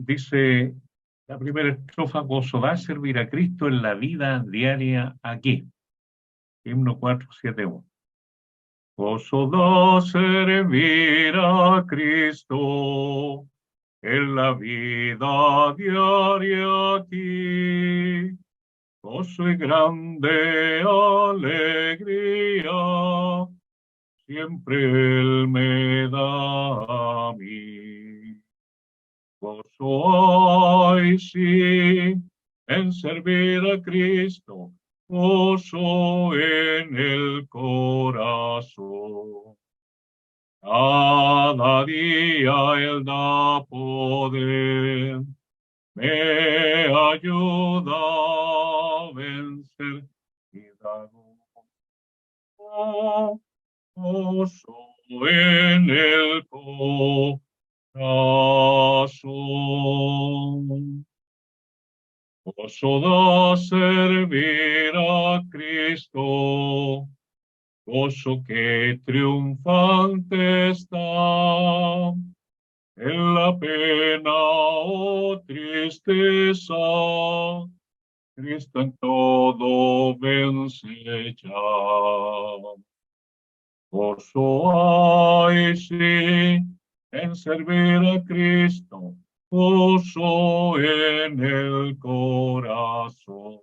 Dice la primera estrofa: gozo da servir a Cristo en la vida diaria aquí. Himno 471. Gozo da servir a Cristo en la vida diaria aquí. Gozo y grande alegría siempre Él me da a mí. Gozo hay, sí, en servir a Cristo, gozo en el corazón. Cada día Él da poder, me ayuda a vencer y da gozo en el corazón. Gozo da servir a Cristo, gozo que triunfante está en la pena o tristeza. Cristo en todo vence ya. Gozo hay, sí, en servir a Cristo, gozo en el corazón.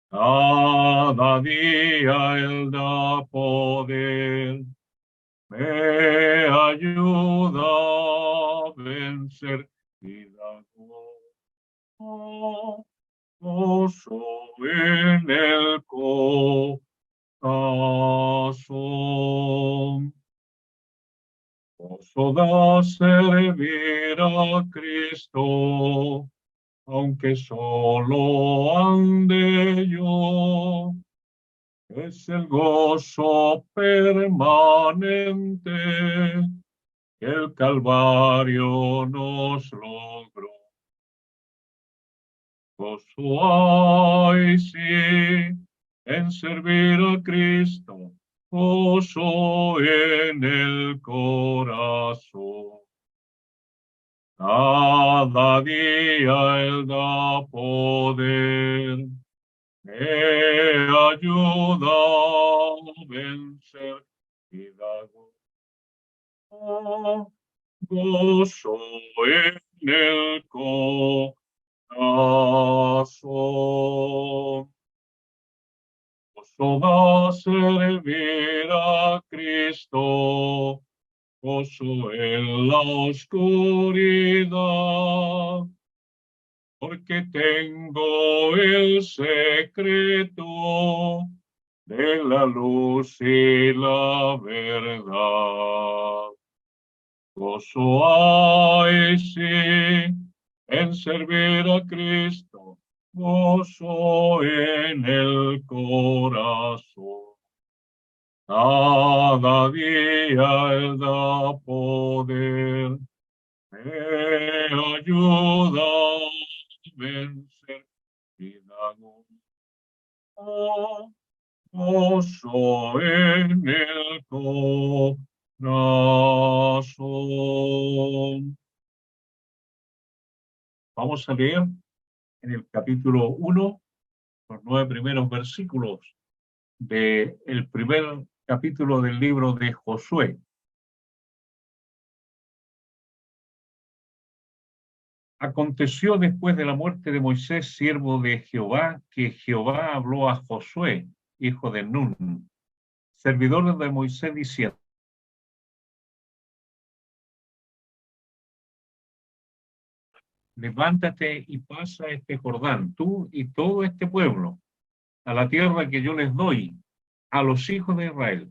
Cada día Él da poder, me ayuda a vencer y da gozo en el corazón. Gozo da servir a Cristo, aunque solo ande yo. Es el gozo permanente que el Calvario nos logró. Gozo hay, sí, en servir a Cristo, gozo en el corazón. Cada día Él da poder, me ayuda a vencer y da gozo en el corazón. Gozo da servir a Cristo, gozo en la oscuridad, porque tengo el secreto de la luz y la verdad. Gozo hay, sí, en servir a Cristo, gozo en el corazón. Cada día Él da poder, me ayuda a vencer y da gozo en el corazón. Vamos a leer en el capítulo 1, los 9 primeros versículos del primer capítulo del libro de Josué. Aconteció después de la muerte de Moisés, siervo de Jehová, que Jehová habló a Josué, hijo de Nun, servidor de Moisés, diciendo: levántate y pasa este Jordán, tú y todo este pueblo, a la tierra que yo les doy a los hijos de Israel.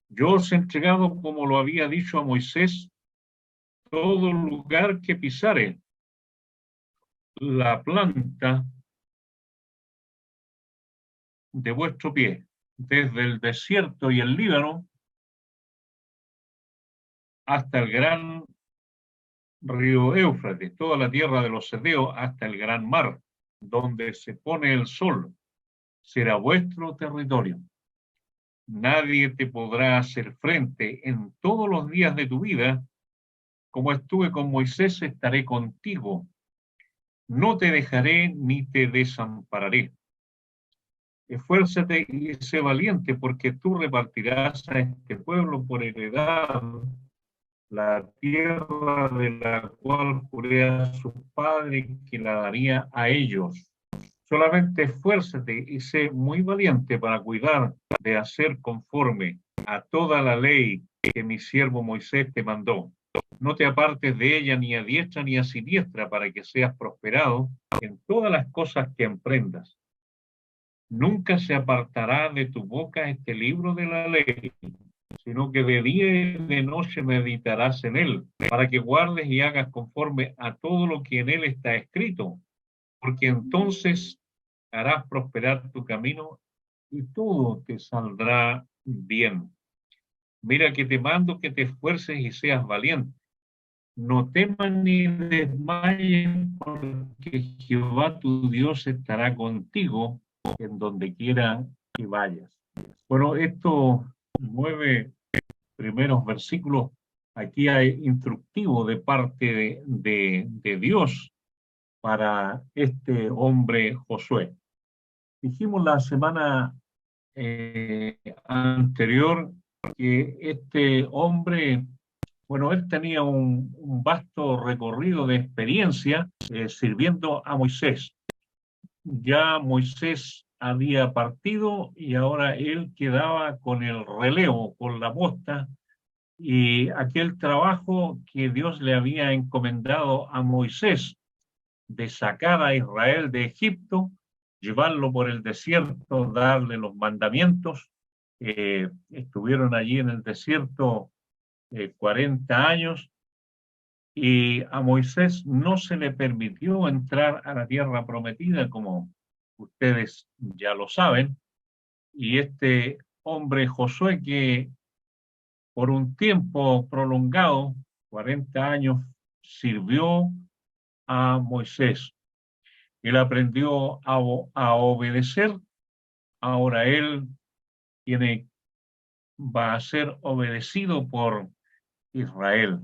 Yo os he entregado, como lo había dicho a Moisés, todo lugar que pisare la planta de vuestro pie, desde el desierto y el Líbano hasta el gran río Éufrates, toda la tierra de los Cedeos hasta el gran mar, donde se pone el sol, será vuestro territorio. Nadie te podrá hacer frente en todos los días de tu vida, como estuve con Moisés, estaré contigo. No te dejaré ni te desampararé. Esfuérzate y sé valiente, porque tú repartirás a este pueblo por heredad la tierra de la cual juré a sus padres que la daría a ellos. Solamente esfuérzate y sé muy valiente para cuidar de hacer conforme a toda la ley que mi siervo Moisés te mandó. No te apartes de ella ni a diestra ni a siniestra, para que seas prosperado en todas las cosas que emprendas. Nunca se apartará de tu boca este libro de la ley, sino que de día y de noche meditarás en él, para que guardes y hagas conforme a todo lo que en él está escrito, porque entonces harás prosperar tu camino y todo te saldrá bien. Mira que te mando que te esfuerces y seas valiente. No temas ni desmayes, porque Jehová tu Dios estará contigo en donde quiera que vayas. Bueno, estos 9 primeros versículos, aquí hay instructivo de parte de Dios para este hombre Josué. Dijimos la semana anterior que este hombre, bueno, él tenía un vasto recorrido de experiencia sirviendo a Moisés. Ya Moisés había partido y ahora él quedaba con el relevo, con la posta, y aquel trabajo que Dios le había encomendado a Moisés de sacar a Israel de Egipto, llevarlo por el desierto, darle los mandamientos. Estuvieron allí en el desierto 40 años y a Moisés no se le permitió entrar a la tierra prometida, como ustedes ya lo saben. Y este hombre Josué, que por un tiempo prolongado, 40 años, sirvió a Moisés. Él aprendió a obedecer, ahora él tiene, va a ser obedecido por Israel.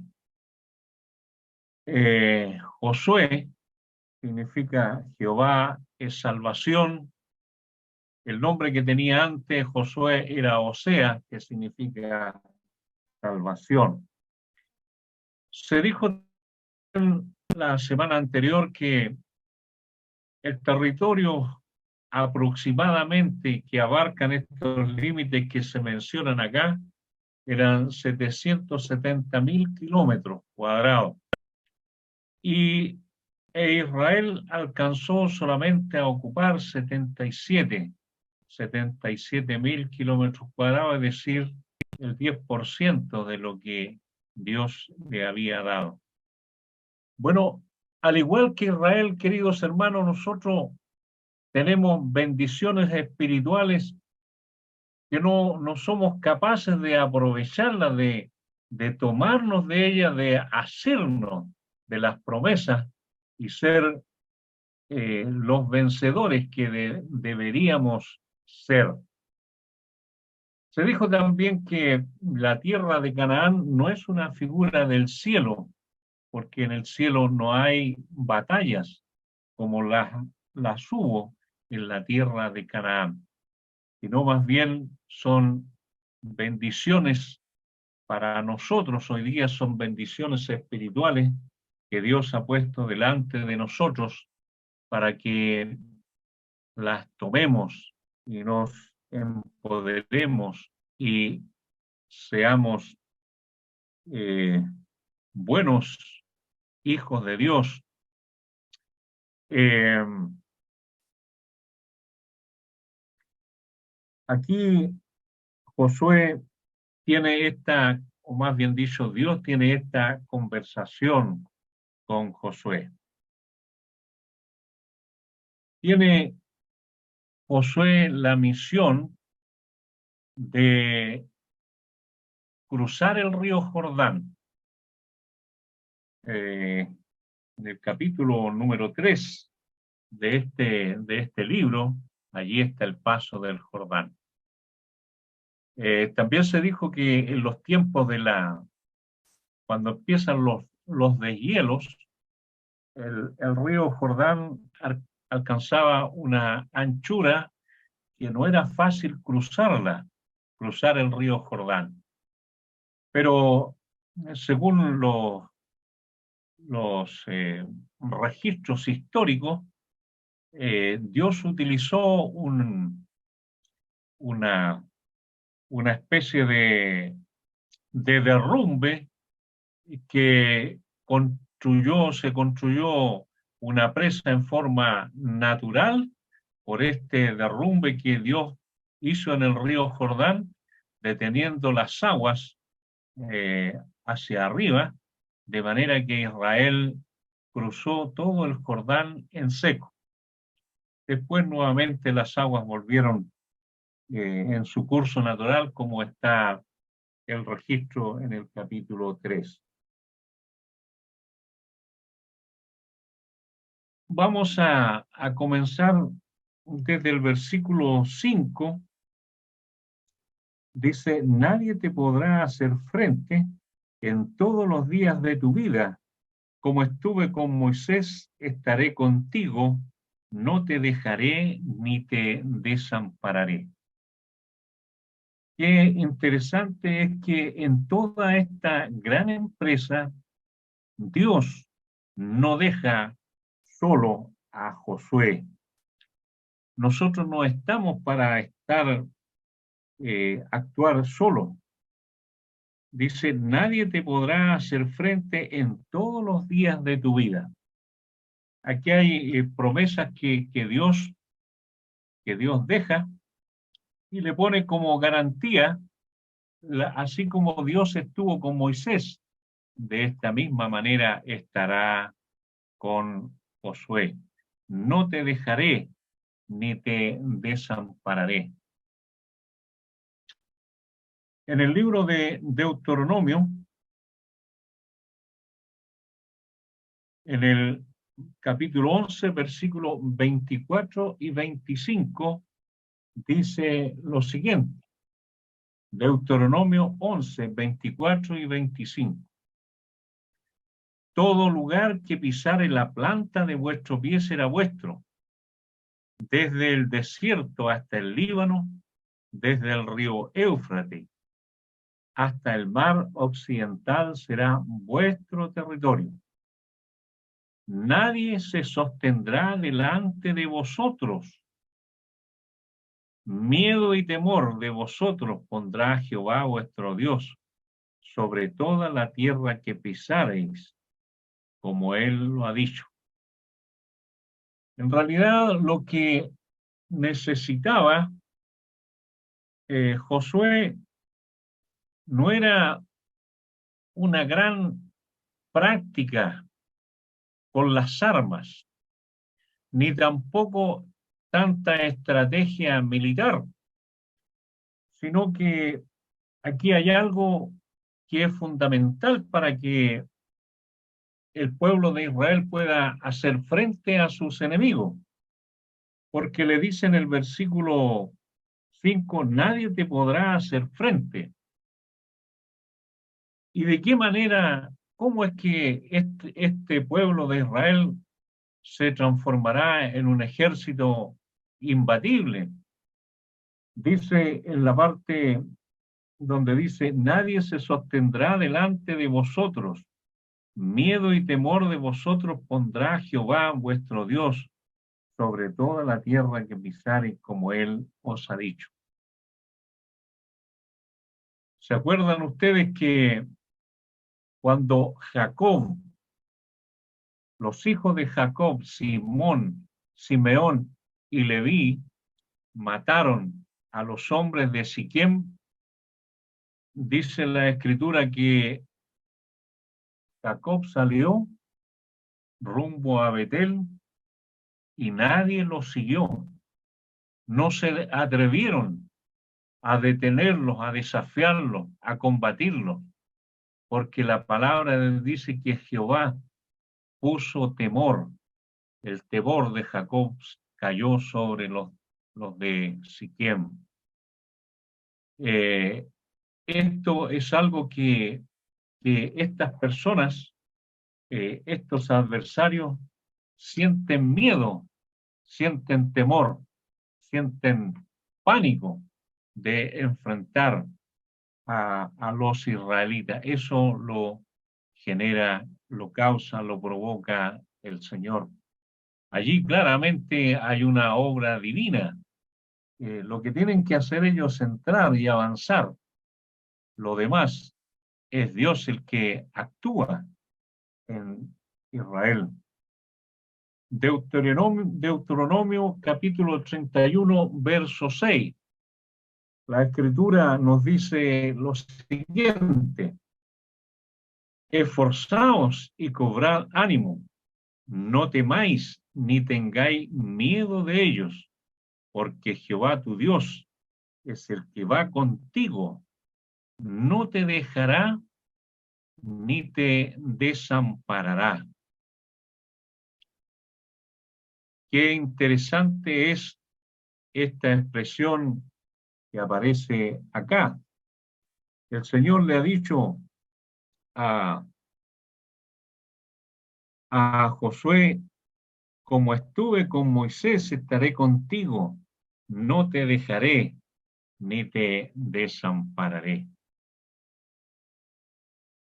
Josué significa Jehová es salvación. El nombre que tenía antes Josué era Osea, que significa salvación. Se dijo en la semana anterior que el territorio aproximadamente que abarcan estos límites que se mencionan acá eran 770.000 kilómetros cuadrados. Y Israel alcanzó solamente a ocupar 77.000 kilómetros cuadrados, es decir, el 10% de lo que Dios le había dado. Bueno, al igual que Israel, queridos hermanos, nosotros tenemos bendiciones espirituales que no somos capaces de aprovecharlas, de tomarnos de ellas, de hacernos de las promesas y ser los vencedores que deberíamos ser. Se dijo también que la tierra de Canaán no es una figura del cielo, porque en el cielo no hay batallas como las hubo en la tierra de Canaán, sino más bien son bendiciones para nosotros. Hoy día son bendiciones espirituales que Dios ha puesto delante de nosotros para que las tomemos y nos empoderemos y seamos eh, buenos hijos de Dios. Eh, Aquí Josué tiene esta, o más bien dicho, Dios tiene esta conversación con Josué. Tiene Josué la misión de cruzar el río Jordán. En el capítulo número 3 de este libro, allí está el paso del Jordán. También se dijo que en los tiempos cuando empiezan los deshielos, el río Jordán alcanzaba una anchura que no era fácil cruzar el río Jordán. Pero según los registros históricos, Dios utilizó una, una especie de derrumbe que se construyó una presa en forma natural por este derrumbe que Dios hizo en el río Jordán, deteniendo las aguas hacia arriba, de manera que Israel cruzó todo el Jordán en seco. Después nuevamente las aguas volvieron en su curso natural, como está el registro en el capítulo 3. Vamos a comenzar desde el versículo 5. Dice, nadie te podrá hacer frente en todos los días de tu vida. Como estuve con Moisés, estaré contigo, no te dejaré ni te desampararé. Qué interesante es que en toda esta gran empresa, Dios no deja solo a Josué. Nosotros no estamos para actuar solo. Dice, nadie te podrá hacer frente en todos los días de tu vida. Aquí hay promesas que Dios deja y le pone como garantía, así como Dios estuvo con Moisés, de esta misma manera estará con Josué. No te dejaré ni te desampararé. En el libro de Deuteronomio, en el capítulo 11, versículos 24 y 25, dice lo siguiente. Deuteronomio 11, 24 y 25. Todo lugar que pisare la planta de vuestro pie será vuestro, desde el desierto hasta el Líbano, desde el río Éufrates hasta el mar occidental será vuestro territorio. Nadie se sostendrá delante de vosotros. Miedo y temor de vosotros pondrá Jehová vuestro Dios sobre toda la tierra que pisareis, como él lo ha dicho. En realidad, lo que necesitaba Josué no era una gran práctica con las armas, ni tampoco tanta estrategia militar, sino que aquí hay algo que es fundamental para que el pueblo de Israel pueda hacer frente a sus enemigos, porque le dice en el versículo 5, nadie te podrá hacer frente. ¿Y de qué manera, cómo es que este pueblo de Israel se transformará en un ejército imbatible? Dice en la parte donde dice, nadie se sostendrá delante de vosotros, miedo y temor de vosotros pondrá Jehová vuestro Dios sobre toda la tierra que pisareis, como él os ha dicho. ¿Se acuerdan ustedes que cuando los hijos de Jacob, Simeón y Leví, mataron a los hombres de Siquem, dice la escritura que Jacob salió rumbo a Betel y nadie los siguió. No se atrevieron a detenerlos, a desafiarlos, a combatirlos, porque la palabra de Dios dice que Jehová puso temor. El temor de Jacob cayó sobre los de Siquem. Esto es algo que estas personas estos adversarios sienten miedo, sienten temor, sienten pánico de enfrentar a los israelitas. Eso lo genera, lo causa, lo provoca el Señor. Allí claramente hay una obra divina. Lo que tienen que hacer ellos es entrar y avanzar. Lo demás es Dios el que actúa en Israel. Deuteronomio capítulo 31, verso 6. La escritura nos dice lo siguiente: esforzaos y cobrad ánimo, no temáis ni tengáis miedo de ellos, porque Jehová tu Dios es el que va contigo, no te dejará ni te desamparará. Qué interesante es esta expresión que aparece acá. El Señor le ha dicho a, a Josué: como estuve con Moisés, estaré contigo, no te dejaré ni te desampararé.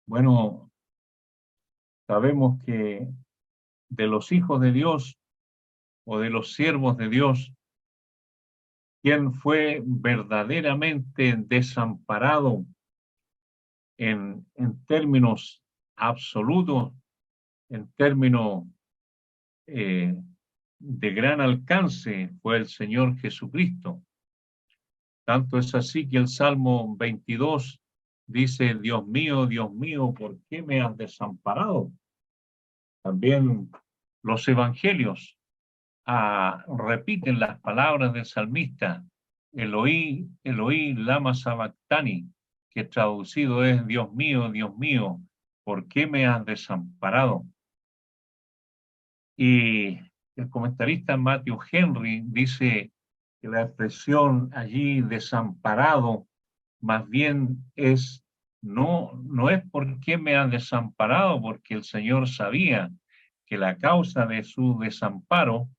Bueno, sabemos que de los hijos de Dios o de los siervos de Dios, quien fue verdaderamente desamparado en términos absolutos, en términos de gran alcance, fue el Señor Jesucristo. Tanto es así que el Salmo 22 dice: Dios mío, ¿por qué me has desamparado? También los evangelios repiten las palabras del salmista: Eloí, Eloí, lama sabactani, que traducido es: Dios mío, ¿por qué me has desamparado? Y el comentarista Matthew Henry dice que la expresión allí desamparado más bien es, no es por qué me han desamparado, porque el Señor sabía que la causa de su desamparo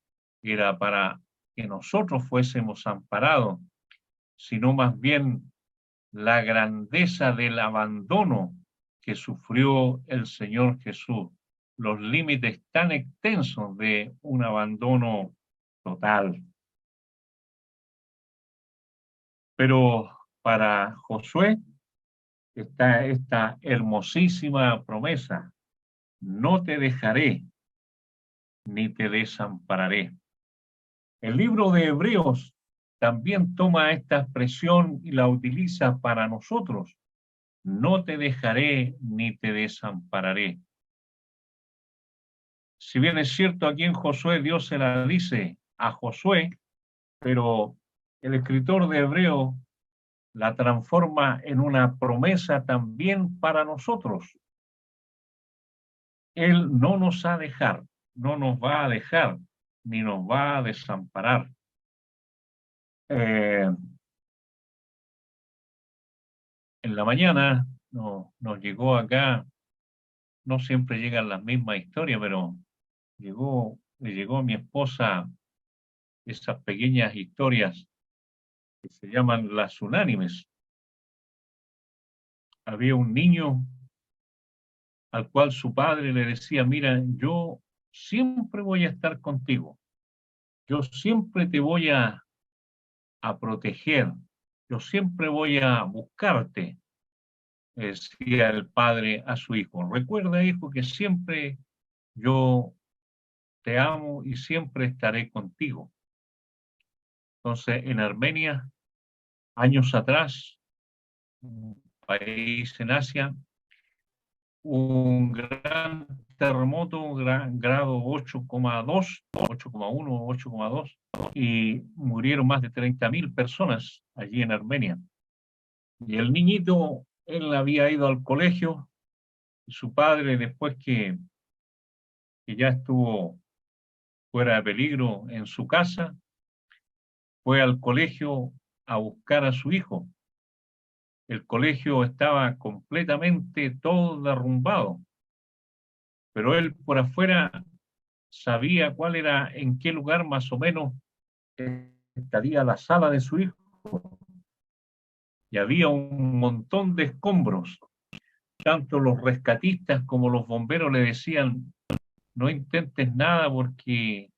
era para que nosotros fuésemos amparados, sino más bien la grandeza del abandono que sufrió el Señor Jesús, los límites tan extensos de un abandono total. Pero para Josué está esta hermosísima promesa: no te dejaré ni te desampararé. El libro de Hebreos también toma esta expresión y la utiliza para nosotros: no te dejaré ni te desampararé. Si bien es cierto, aquí en Josué Dios se la dice a Josué, pero el escritor de Hebreo la transforma en una promesa también para nosotros. Él no nos ha dejado, no nos va a dejar, ni nos va a desamparar. En la mañana nos llegó acá, no siempre llegan las mismas historias, pero le llegó a mi esposa esas pequeñas historias que se llaman las unánimes. Había un niño al cual su padre le decía: mira, yo siempre voy a estar contigo, yo siempre te voy a proteger, yo siempre voy a buscarte, decía el padre a su hijo. Recuerda, hijo, que siempre yo te amo y siempre estaré contigo. Entonces, en Armenia, años atrás, un país en Asia, un gran terremoto, grado 8,2, 8,1, 8,2, y murieron más de 30.000 personas allí en Armenia. Y el niñito, él había ido al colegio, y su padre, después que ya estuvo fuera de peligro en su casa, fue al colegio a buscar a su hijo. El colegio estaba completamente todo derrumbado. pero él por afuera sabía cuál era, en qué lugar más o menos estaría la sala de su hijo, y había un montón de escombros. Tanto los rescatistas como los bomberos le decían, no intentes nada porque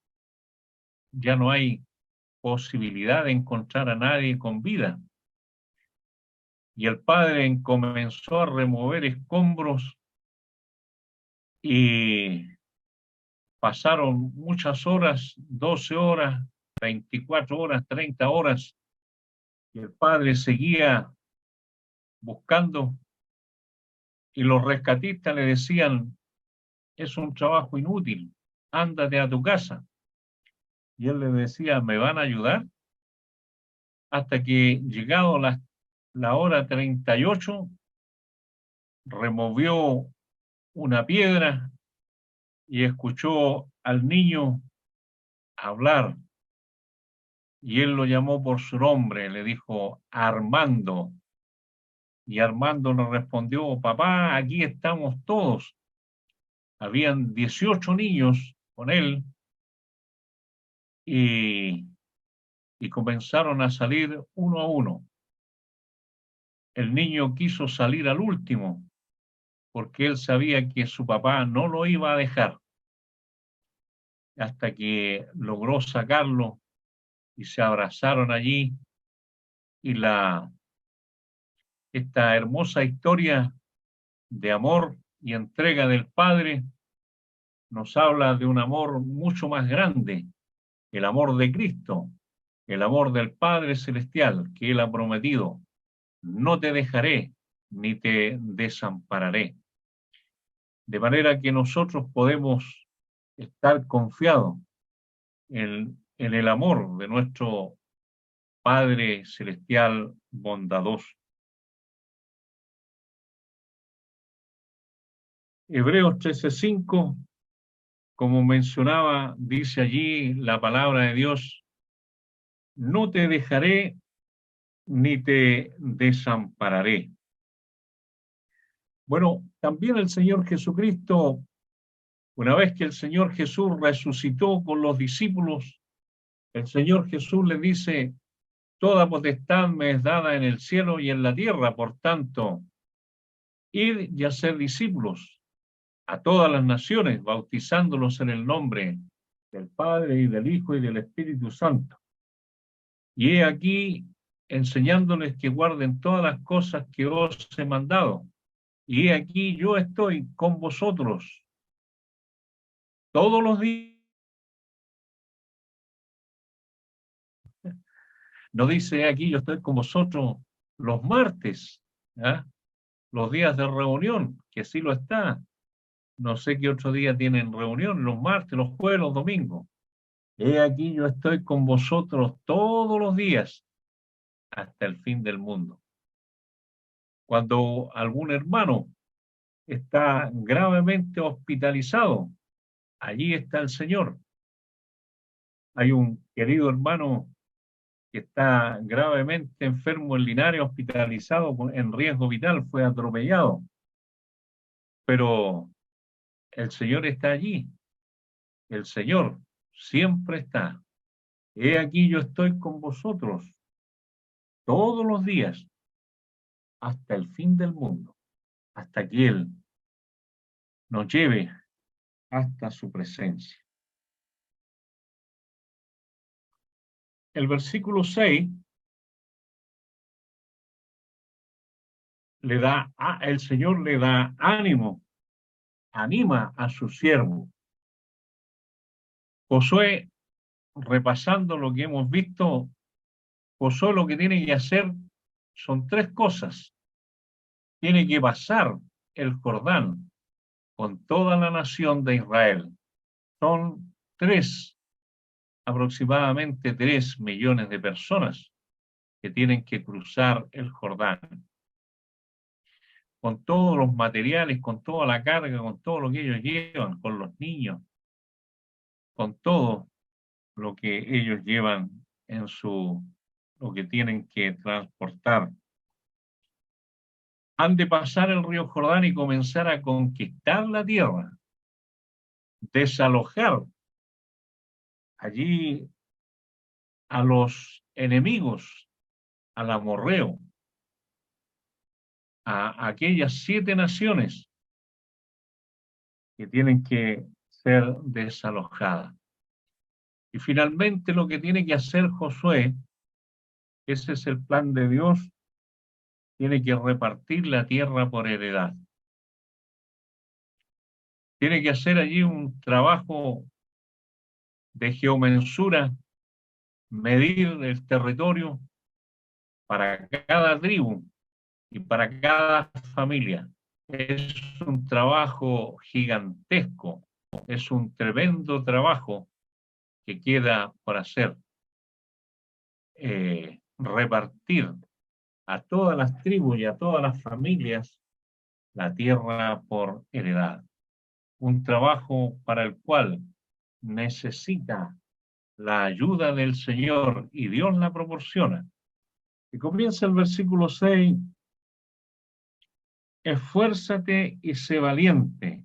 ya no hay posibilidad de encontrar a nadie con vida. Y el padre comenzó a remover escombros y pasaron muchas horas, 12 horas, 24 horas, 30 horas, y el padre seguía buscando, y los rescatistas le decían, es un trabajo inútil, ándate a tu casa. Y él le decía, ¿me van a ayudar? Hasta que llegado la hora 38, removió una piedra y escuchó al niño hablar. Y él lo llamó por su nombre, le dijo Armando. Y Armando le respondió, papá, aquí estamos todos. Habían 18 niños con él y, y comenzaron a salir uno a uno. El niño quiso salir al último porque él sabía que su papá no lo iba a dejar, hasta que logró sacarlo y se abrazaron allí, y esta hermosa historia de amor y entrega del Padre nos habla de un amor mucho más grande, el amor de Cristo, el amor del Padre Celestial que Él ha prometido, no te dejaré ni te desampararé. De manera que nosotros podemos estar confiados en el amor de nuestro Padre Celestial bondadoso. Hebreos 13:5, como mencionaba, dice allí la palabra de Dios, no te dejaré ni te desampararé. Bueno, también el Señor Jesucristo, una vez que el Señor Jesús resucitó con los discípulos, el Señor Jesús le dice, toda potestad me es dada en el cielo y en la tierra, por tanto, id y hacer discípulos a todas las naciones, bautizándolos en el nombre del Padre y del Hijo y del Espíritu Santo. Y he aquí enseñándoles que guarden todas las cosas que os he mandado. Y he aquí yo estoy con vosotros todos los días. No dice aquí yo estoy con vosotros los martes, ¿eh? Los días de reunión, que sí lo está. No sé qué otro día tienen reunión, los martes, los jueves, los domingos. He aquí yo estoy con vosotros todos los días hasta el fin del mundo. Cuando algún hermano está gravemente hospitalizado, allí está el Señor. Hay un querido hermano que está gravemente enfermo en Linares, hospitalizado en riesgo vital, fue atropellado. Pero el Señor está allí, el Señor siempre está. He aquí yo estoy con vosotros todos los días hasta el fin del mundo, hasta que Él nos lleve hasta su presencia. El versículo 6 el Señor le da ánimo, anima a su siervo. Josué, repasando lo que hemos visto, Josué lo que tiene que hacer son tres cosas. Tiene que pasar el Jordán con toda la nación de Israel. Son aproximadamente 3 millones de personas que tienen que cruzar el Jordán. Con todos los materiales, con toda la carga, con todo lo que ellos llevan, con los niños, con todo lo que ellos llevan lo que tienen que transportar. Han de pasar el río Jordán y comenzar a conquistar la tierra. desalojar allí a los enemigos, al amorreo, a aquellas 7 naciones que tienen que ser desalojadas. Y finalmente lo que tiene que hacer Josué, ese es el plan de Dios, tiene que repartir la tierra por heredad. Tiene que hacer allí un trabajo de geomensura, medir el territorio para cada tribu y para cada familia. Es un trabajo gigantesco, es un tremendo trabajo que queda por hacer. Repartir a todas las tribus y a todas las familias la tierra por heredad. Un trabajo para el cual necesita la ayuda del Señor y Dios la proporciona. Y comienza el versículo 6, esfuérzate y sé valiente,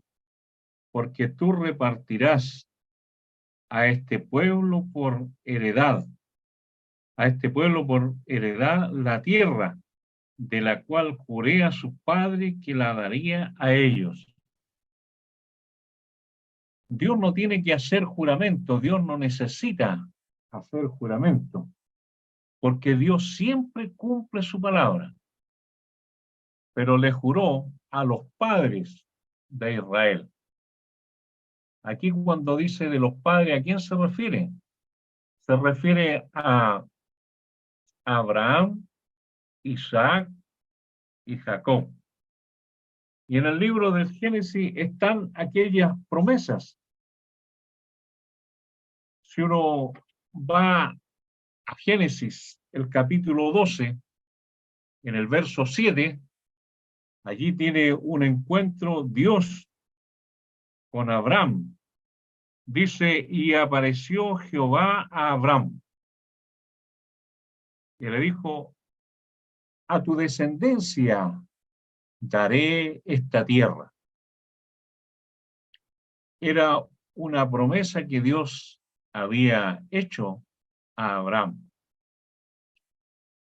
porque tú repartirás a este pueblo por heredad, a este pueblo por heredad la tierra, de la cual juré a sus padres que la daría a ellos. Dios no tiene que hacer juramento, Dios no necesita hacer juramento, porque Dios siempre cumple su palabra. Pero le juró a los padres de Israel. Aquí cuando dice de los padres, ¿a quién se refiere? Se refiere a Abraham, Isaac y Jacob. Y en el libro del Génesis están aquellas promesas. Si uno va a Génesis, el capítulo 12, en el verso 7, allí tiene un encuentro Dios con Abraham. Dice, y apareció Jehová a Abraham. Y le dijo, a tu descendencia daré esta tierra. Era una promesa que Dios había hecho a Abraham.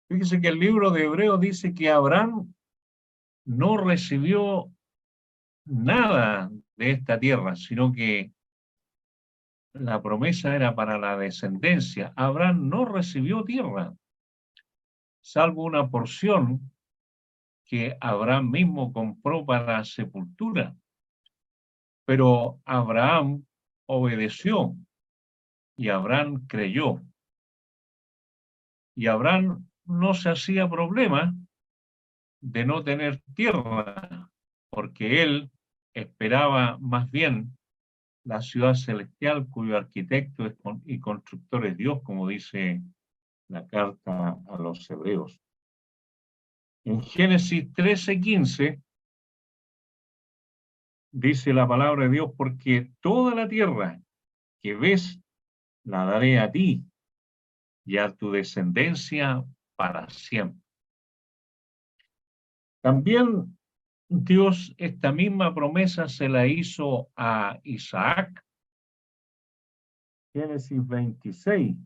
Fíjese que el libro de Hebreos dice que Abraham no recibió nada de esta tierra, sino que la promesa era para la descendencia. Abraham no recibió tierra, salvo una porción que Abraham mismo compró para la sepultura. Pero Abraham obedeció y Abraham creyó. Y Abraham no se hacía problema de no tener tierra, porque él esperaba más bien la ciudad celestial cuyo arquitecto y constructor es Dios, como dice la carta a los hebreos. En Génesis 13:15 dice la palabra de Dios, porque toda la tierra que ves la daré a ti y a tu descendencia para siempre. También Dios esta misma promesa se la hizo a Isaac. Génesis 26,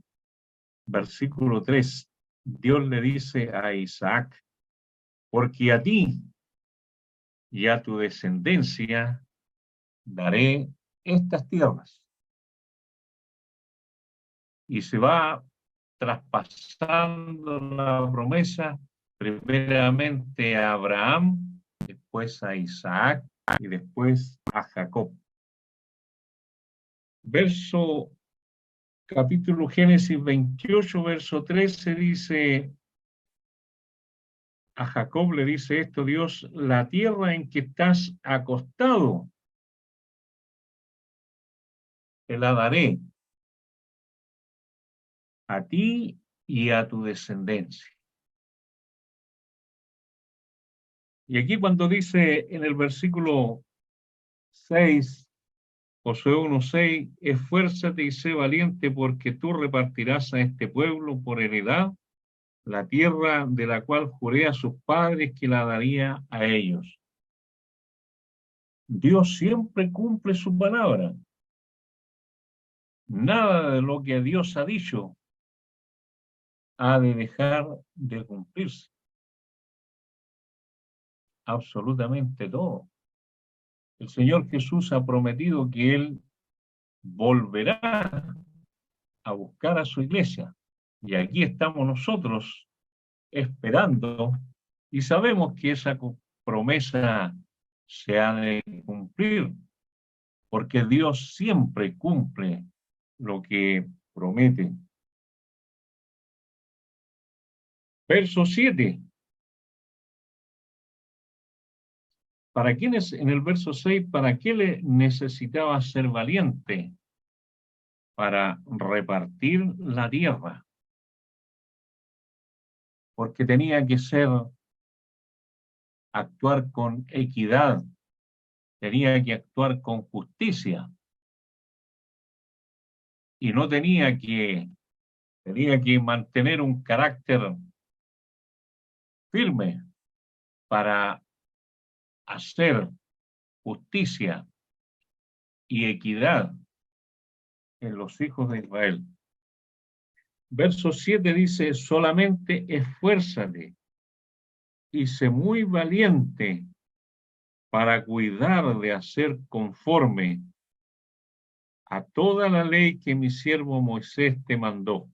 versículo 3. Dios le dice a Isaac, porque a ti y a tu descendencia daré estas tierras. Y se va traspasando la promesa primeramente a Abraham, después a Isaac y después a Jacob. Capítulo Génesis 28, verso 13 dice, a Jacob le dice esto Dios, la tierra en que estás acostado, te la daré a ti y a tu descendencia. Y aquí cuando dice en el versículo 6, Josué 1:6, esfuérzate y sé valiente porque tú repartirás a este pueblo por heredad la tierra de la cual juré a sus padres que la daría a ellos. Dios siempre cumple su palabra. nada de lo que Dios ha dicho ha de dejar de cumplirse. Absolutamente todo. El Señor Jesús ha prometido que Él volverá a buscar a su iglesia. Y aquí estamos nosotros esperando y sabemos que esa promesa se ha de cumplir, porque Dios siempre cumple lo que promete. Verso 7. ¿Para quiénes, en el verso 6, para qué le necesitaba ser valiente? Para repartir la tierra, porque tenía que actuar con equidad, tenía que actuar con justicia y no tenía que mantener un carácter firme para hacer justicia y equidad en los hijos de Israel. Verso 7 dice, solamente esfuérzate y sé muy valiente para cuidar de hacer conforme a toda la ley que mi siervo Moisés te mandó.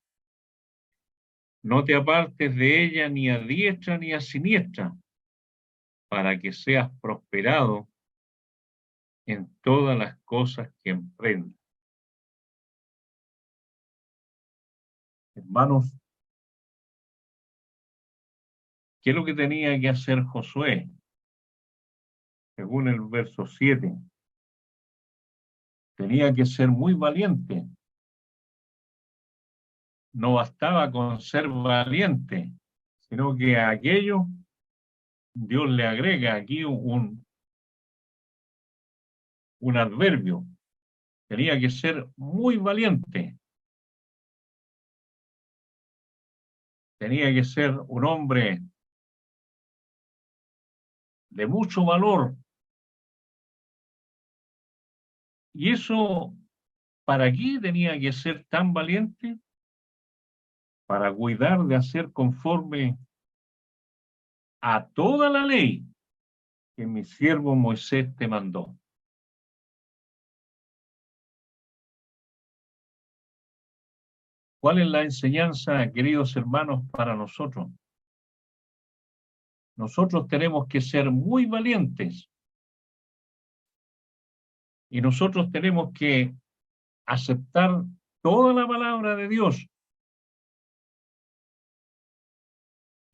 No te apartes de ella ni a diestra ni a siniestra, para que seas prosperado en todas las cosas que emprendas. Hermanos, ¿qué es lo que tenía que hacer Josué? Según el verso 7, tenía que ser muy valiente. No bastaba con ser valiente, sino que a aquello Dios le agrega aquí un adverbio. Tenía que ser muy valiente. Tenía que ser un hombre de mucho valor. Y eso, ¿para qué tenía que ser tan valiente? Para cuidar de hacer conforme a toda la ley que mi siervo Moisés te mandó. ¿Cuál es la enseñanza, queridos hermanos, para nosotros? Nosotros tenemos que ser muy valientes y nosotros tenemos que aceptar toda la palabra de Dios,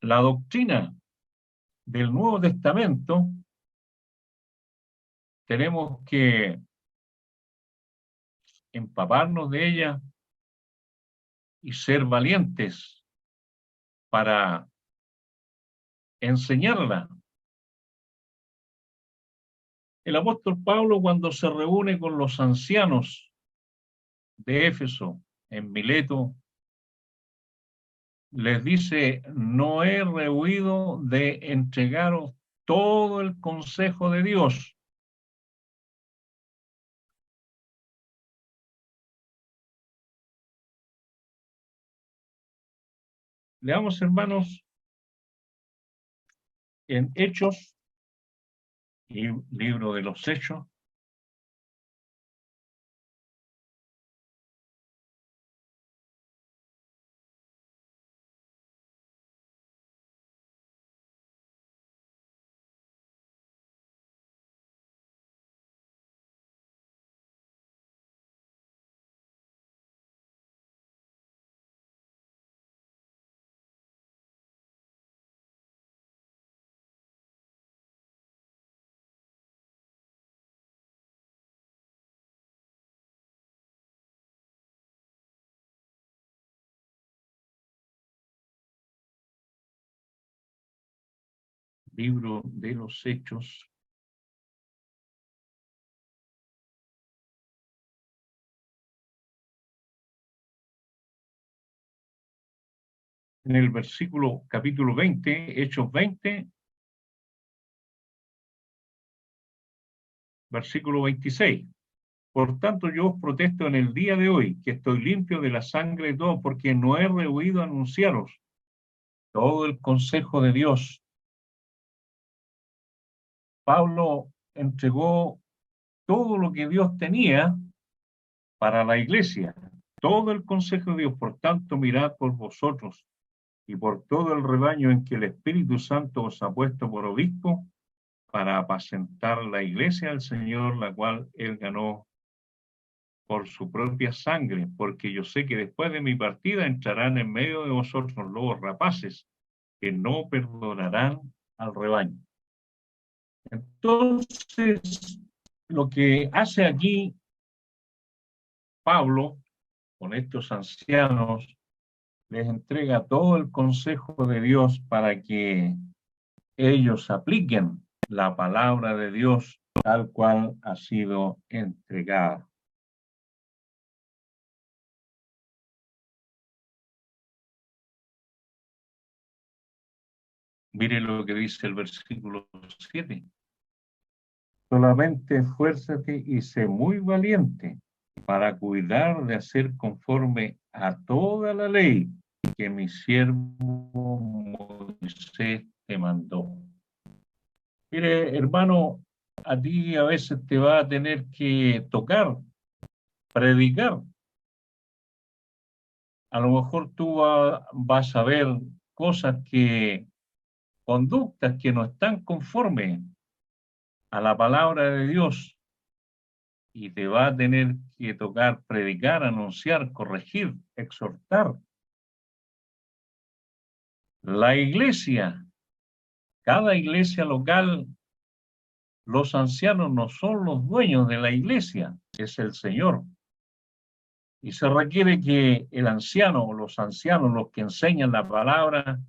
la doctrina del Nuevo Testamento. Tenemos que empaparnos de ella y ser valientes para enseñarla. El apóstol Pablo, cuando se reúne con los ancianos de Éfeso en Mileto, les dice, no he rehuido de entregaros todo el consejo de Dios. Leamos, hermanos, en Hechos, libro de los Hechos, libro de los Hechos, en el capítulo 20, Hechos 20, versículo 26. Por tanto, yo os protesto en el día de hoy, que estoy limpio de la sangre de todos, porque no he rehuido anunciaros todo el consejo de Dios. Pablo entregó todo lo que Dios tenía para la iglesia, todo el consejo de Dios. Por tanto, mirad por vosotros y por todo el rebaño en que el Espíritu Santo os ha puesto por obispo, para apacentar la iglesia del Señor, la cual él ganó por su propia sangre, porque yo sé que después de mi partida entrarán en medio de vosotros lobos rapaces, que no perdonarán al rebaño. Entonces, lo que hace aquí Pablo con estos ancianos, les entrega todo el consejo de Dios para que ellos apliquen la palabra de Dios tal cual ha sido entregada. Mire lo que dice el versículo 7. Solamente esfuérzate y sé muy valiente para cuidar de hacer conforme a toda la ley que mi siervo Moisés te mandó. Mire, hermano, a ti a veces te va a tener que tocar, predicar. A lo mejor tú vas a ver cosas conductas que no están conformes a la palabra de Dios y te va a tener que tocar predicar, anunciar, corregir, exhortar. La iglesia, cada iglesia local, los ancianos no son los dueños de la iglesia, es el Señor. Y se requiere que el anciano o los ancianos, los que enseñan la palabra,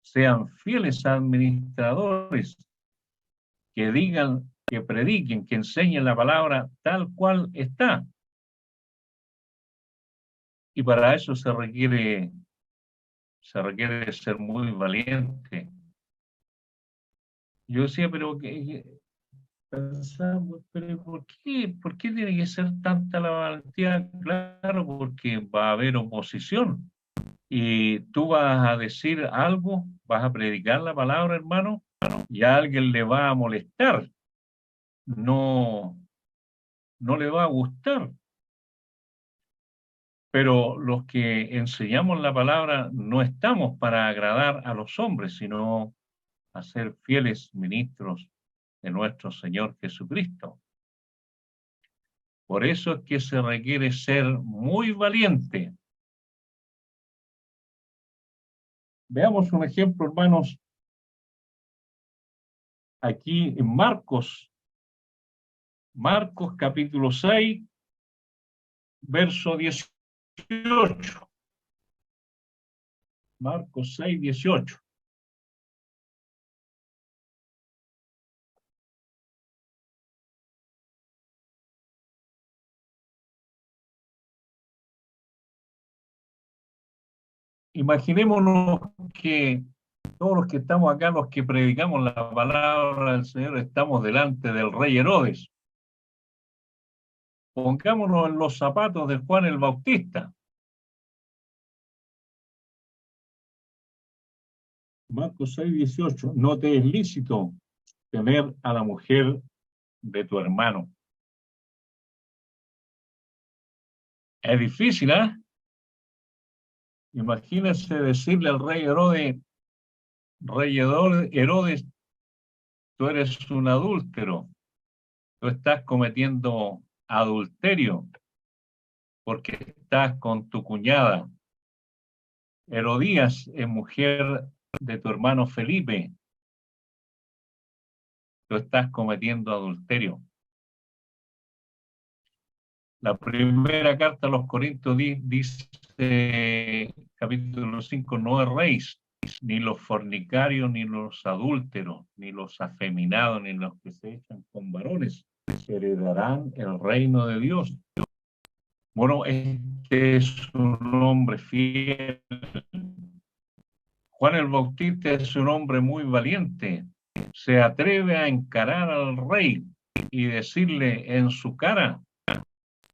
sean fieles administradores, que digan, que prediquen, que enseñen la palabra tal cual está. Y para eso se requiere ser muy valiente. Yo decía, pero pensamos, pero ¿por qué tiene que ser tanta la valentía? Claro, porque va a haber oposición. Y tú vas a decir algo, vas a predicar la palabra, hermano, y a alguien le va a molestar, no, no le va a gustar. Pero los que enseñamos la palabra no estamos para agradar a los hombres, sino a ser fieles ministros de nuestro Señor Jesucristo. Por eso es que se requiere ser muy valiente. Veamos un ejemplo, hermanos, aquí en Marcos capítulo 6, verso 18. Marcos 6, 18. Imaginémonos que todos los que estamos acá, los que predicamos la palabra del Señor, estamos delante del rey Herodes. Pongámonos en los zapatos de Juan el Bautista. Marcos 6, 18. No te es lícito tener a la mujer de tu hermano. Es difícil, ¿eh? Imagínense decirle al rey Herodes, tú eres un adúltero, tú estás cometiendo adulterio porque estás con tu cuñada. Herodías es mujer de tu hermano Felipe, tú estás cometiendo adulterio. La primera carta a los Corintios dice, capítulo 5, no erréis, ni los fornicarios, ni los adúlteros, ni los afeminados, ni los que se echan con varones, heredarán el reino de Dios. Bueno, este es un hombre fiel. Juan el Bautista es un hombre muy valiente. Se atreve a encarar al rey y decirle en su cara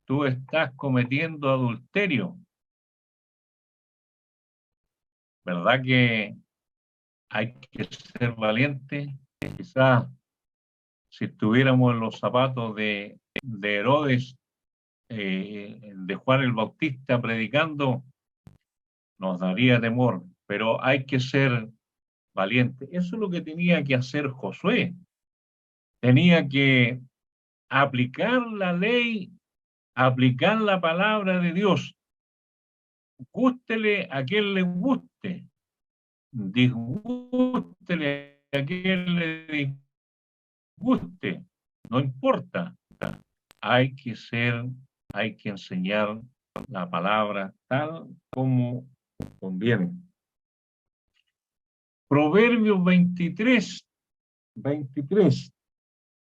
tú estás cometiendo adulterio. ¿Verdad que hay que ser valiente? Quizás si estuviéramos en los zapatos de Herodes, de Juan el Bautista predicando, nos daría temor, pero hay que ser valiente. Eso es lo que tenía que hacer Josué. Tenía que aplicar la ley, aplicar la palabra de Dios. Gústele a quien le guste, disgústele a quien le disguste, no importa. Hay que ser, hay que enseñar la palabra tal como conviene. Proverbios 23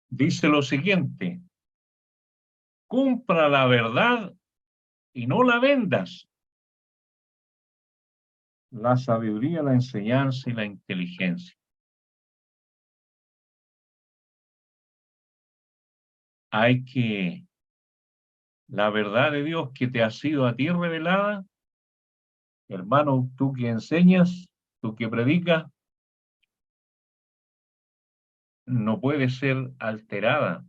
dice lo siguiente: compra la verdad y no la vendas. La sabiduría, la enseñanza y la inteligencia. Hay que, la verdad de Dios que te ha sido a ti revelada, hermano, tú que enseñas, tú que predicas, no puede ser alterada.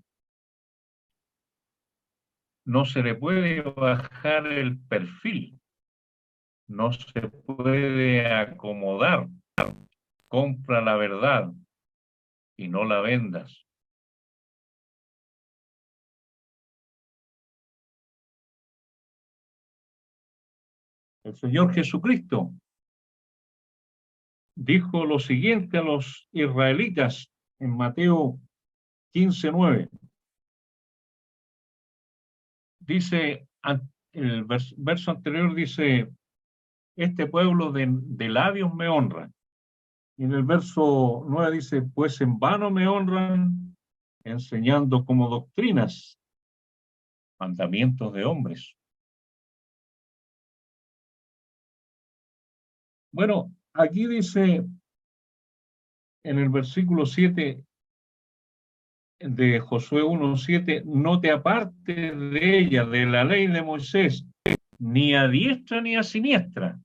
No se le puede bajar el perfil, no se puede acomodar. Compra la verdad y no la vendas. El Señor Jesucristo dijo lo siguiente a los israelitas en Mateo 15:9. Dice, el verso anterior dice, este pueblo de labios me honra. Y en el verso 9 dice, pues en vano me honran, enseñando como doctrinas mandamientos de hombres. Bueno, aquí dice en el versículo 7 de Josué 1:7, no te apartes de ella, de la ley de Moisés, ni a diestra ni a siniestra.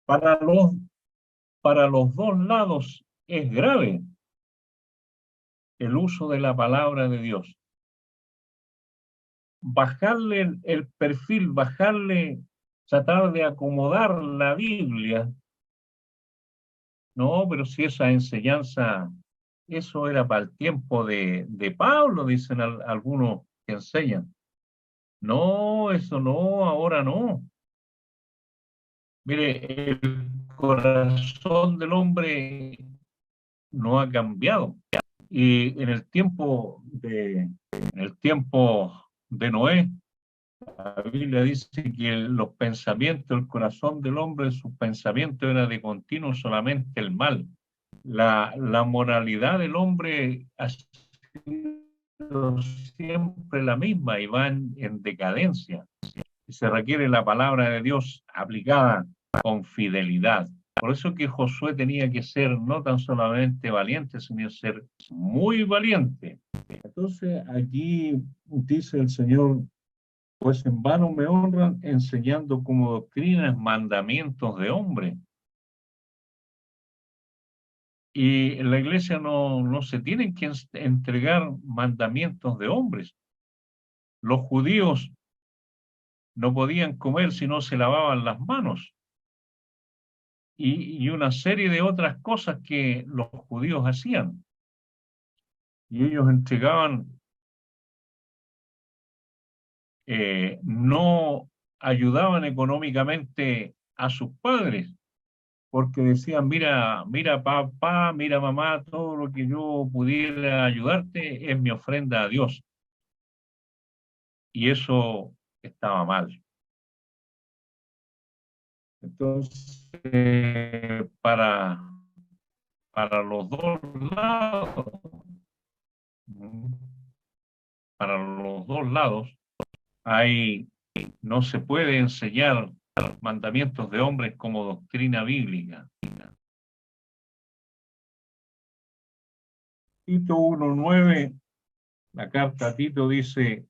Para los, para los dos lados es grave el uso de la palabra de Dios. Bajarle el perfil, bajarle, tratar de acomodar la Biblia. No, pero si esa enseñanza, eso era para el tiempo de Pablo, dicen algunos que enseñan. No, eso no, ahora no. Mire, el corazón del hombre no ha cambiado. Y en el tiempo de Noé, la Biblia dice que los pensamientos, el corazón del hombre, sus pensamientos era de continuo solamente el mal. La moralidad del hombre ha sido siempre la misma y va en decadencia. Y se requiere la palabra de Dios aplicada con fidelidad. Por eso que Josué tenía que ser no tan solamente valiente, sino ser muy valiente. Entonces aquí dice el Señor, pues en vano me honran enseñando como doctrinas mandamientos de hombre. Y en la iglesia no se tienen que entregar mandamientos de hombres. Los judíos no podían comer si no se lavaban las manos. Y una serie de otras cosas que los judíos hacían. Y ellos entregaban, no ayudaban económicamente a sus padres, porque decían, mira papá, mira mamá, todo lo que yo pudiera ayudarte es mi ofrenda a Dios. Y eso estaba mal. Entonces, para los dos lados, para los dos lados, hay, no se puede enseñar mandamientos de hombres como doctrina bíblica. Tito 1:9 La carta a Tito dice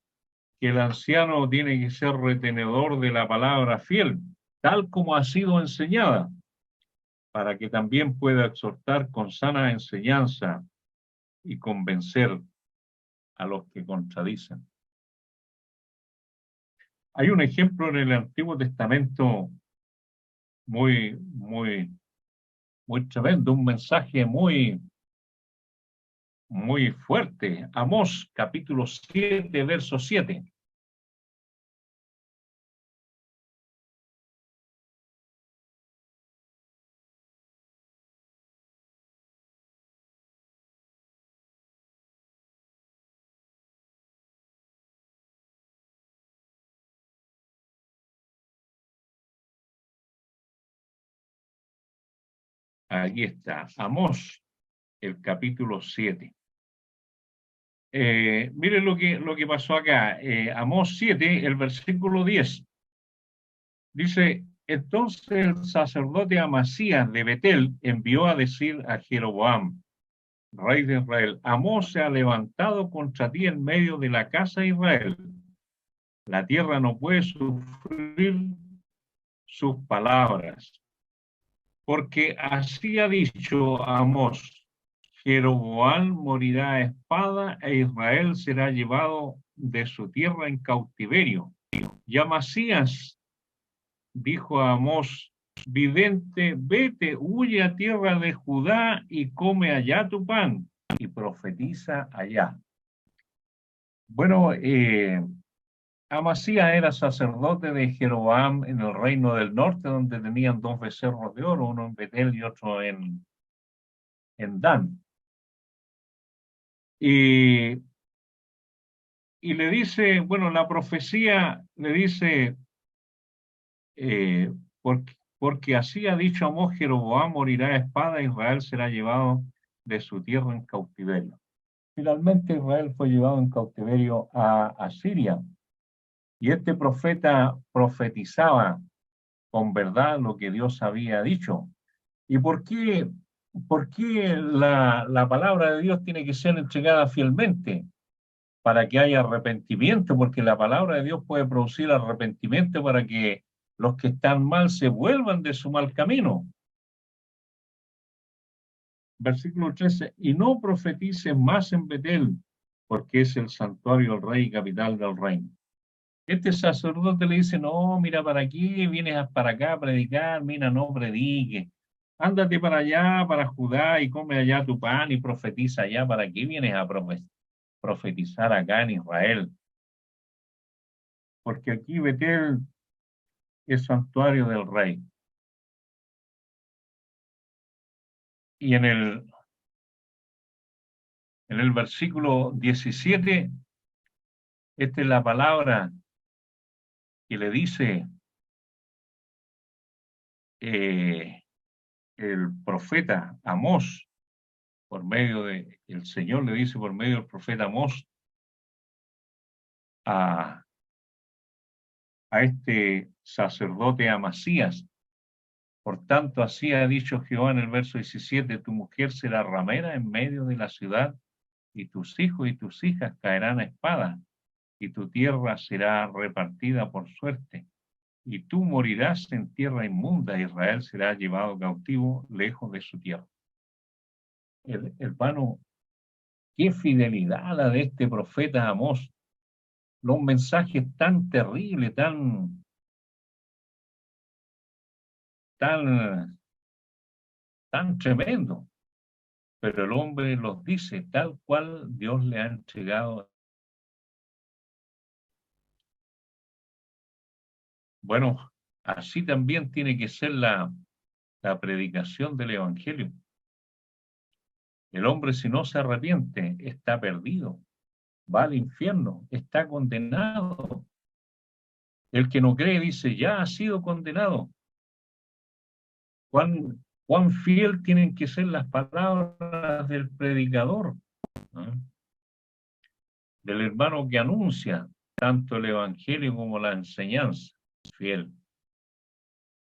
que el anciano tiene que ser retenedor de la palabra fiel, tal como ha sido enseñada, para que también pueda exhortar con sana enseñanza y convencer a los que contradicen. Hay un ejemplo en el Antiguo Testamento muy tremendo, un mensaje muy fuerte. Amós, capítulo 7, verso 7. Aquí está, Amós, el capítulo 7. Miren lo que pasó acá. Amós 7, el versículo 10. Dice, entonces el sacerdote Amasías de Betel envió a decir a Jeroboam, rey de Israel, Amós se ha levantado contra ti en medio de la casa de Israel. La tierra no puede sufrir sus palabras. Porque así ha dicho Amós, Jeroboam morirá a espada e Israel será llevado de su tierra en cautiverio. Y Amasías dijo a Amós, vidente, vete, huye a tierra de Judá y come allá tu pan, y profetiza allá. Bueno, Amasías era sacerdote de Jeroboam en el reino del norte, donde tenían dos becerros de oro, uno en Betel y otro en Dan. Y le dice, bueno, la profecía le dice, eh, porque así ha dicho Amós, Jeroboam morirá a espada, Israel será llevado de su tierra en cautiverio. Finalmente Israel fue llevado en cautiverio a Asiria. Y este profeta profetizaba con verdad lo que Dios había dicho. ¿Y por qué la palabra de Dios tiene que ser entregada fielmente? Para que haya arrepentimiento, porque la palabra de Dios puede producir arrepentimiento para que los que están mal se vuelvan de su mal camino. Versículo 13, y no profetice más en Betel, porque es el santuario del rey y capital del reino. Este sacerdote le dice, no, mira, ¿para aquí vienes para acá a predicar? Mira, no predique. Ándate para allá, para Judá, y come allá tu pan y profetiza allá. ¿Para qué vienes a profetizar acá en Israel? Porque aquí Betel es santuario del rey. Y en el versículo 17, esta es la palabra que le dice el profeta Amós, el Señor le dice por medio del profeta Amós a este sacerdote Amasías. Por tanto, así ha dicho Jehová en el verso 17, tu mujer será ramera en medio de la ciudad, y tus hijos y tus hijas caerán a espada, y tu tierra será repartida por suerte. Y tú morirás en tierra inmunda, Israel será llevado cautivo lejos de su tierra. Hermano, qué fidelidad la de este profeta Amós. Los mensajes tan terribles, tan tremendos. Pero el hombre los dice tal cual Dios le ha entregado. Bueno, así también tiene que ser la predicación del Evangelio. El hombre, si no se arrepiente, está perdido, va al infierno, está condenado. El que no cree dice, ya ha sido condenado. ¿Cuán fiel tienen que ser las palabras del predicador, ¿no? Del hermano que anuncia tanto el Evangelio como la enseñanza, fiel,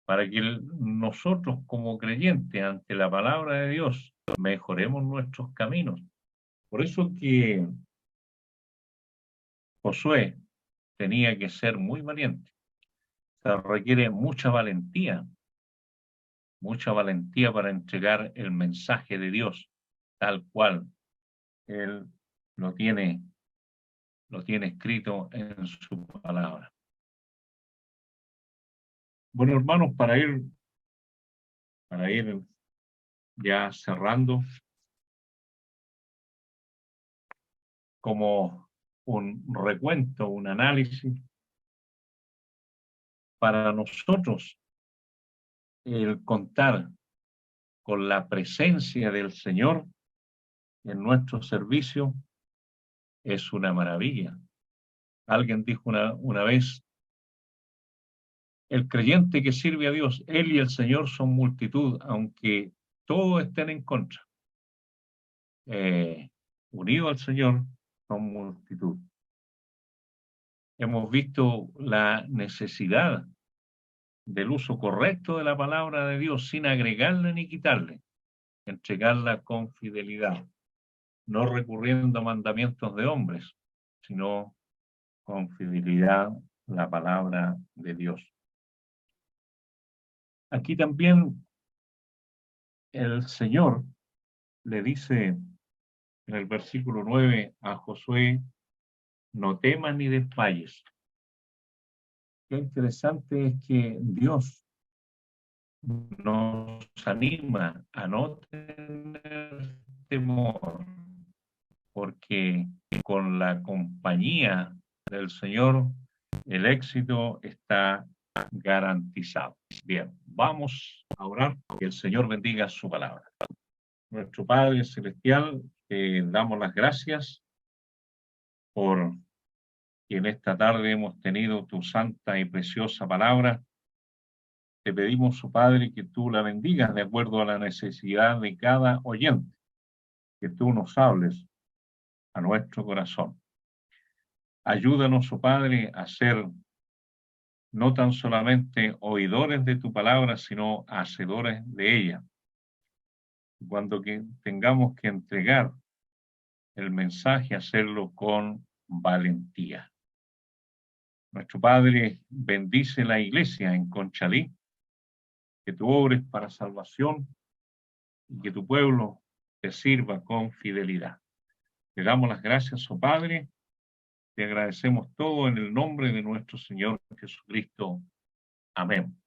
para que nosotros como creyentes ante la palabra de Dios mejoremos nuestros caminos. Por eso que Josué tenía que ser muy valiente. Se requiere mucha valentía para entregar el mensaje de Dios tal cual Él lo tiene, escrito en su palabra. Bueno, hermanos, para ir ya cerrando, como un recuento, un análisis, para nosotros el contar con la presencia del Señor en nuestro servicio es una maravilla. Alguien dijo una vez, el creyente que sirve a Dios, Él y el Señor son multitud, aunque todos estén en contra. Unidos al Señor son multitud. Hemos visto la necesidad del uso correcto de la palabra de Dios sin agregarle ni quitarle, entregarla con fidelidad, no recurriendo a mandamientos de hombres, sino con fidelidad la palabra de Dios. Aquí también el Señor le dice en el versículo 9 a Josué, no temas ni desmayes. Qué interesante es que Dios nos anima a no tener temor, porque con la compañía del Señor el éxito está garantizado. Bien, vamos a orar, que el Señor bendiga su palabra. Nuestro Padre Celestial, damos las gracias por que en esta tarde hemos tenido tu santa y preciosa palabra. Te pedimos, oh Padre, que tú la bendigas de acuerdo a la necesidad de cada oyente, que tú nos hables a nuestro corazón. Ayúdanos, oh Padre, a ser no tan solamente oidores de tu palabra, sino hacedores de ella. Cuando tengamos que entregar el mensaje, hacerlo con valentía. Nuestro Padre bendice la iglesia en Conchalí, que tú obres para salvación y que tu pueblo te sirva con fidelidad. Te damos las gracias, oh Padre, te agradecemos todo en el nombre de nuestro Señor Jesucristo. Amén.